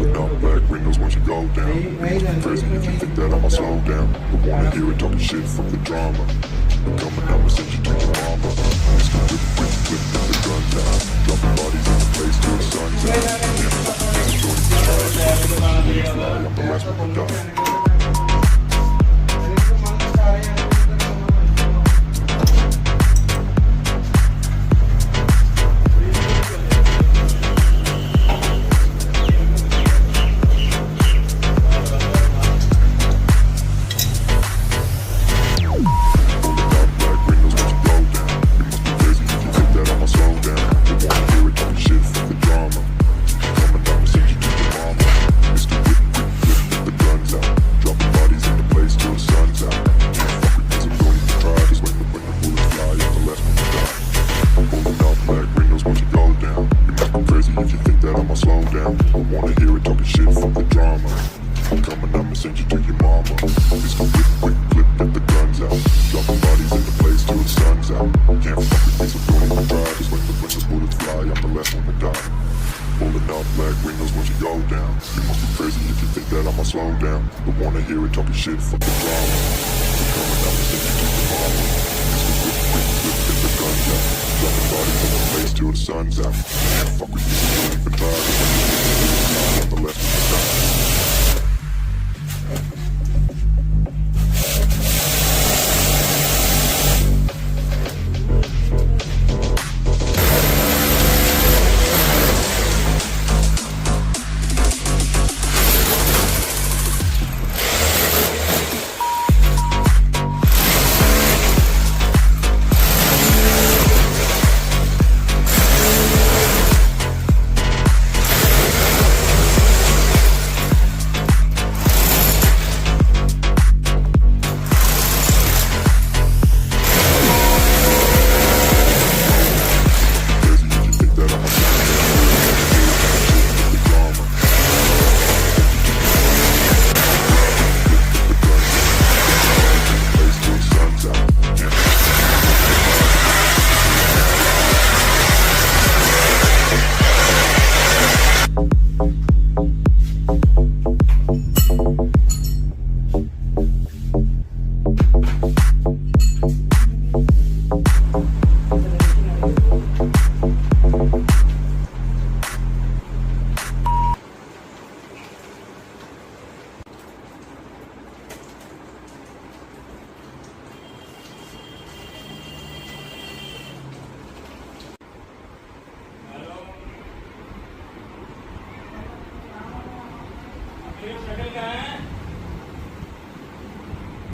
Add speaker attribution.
Speaker 1: Pulling up black windows once you go down. You must be crazy if you think that I'ma slow down. Don't wanna hear it talking shit from the drama. I'm coming, I'ma send you to your mama. It's gonna whip, whip, whip, the guns out. Dropping bodies in the place till the sun's out. I'm the last one to die.
Speaker 2: Shuttle का है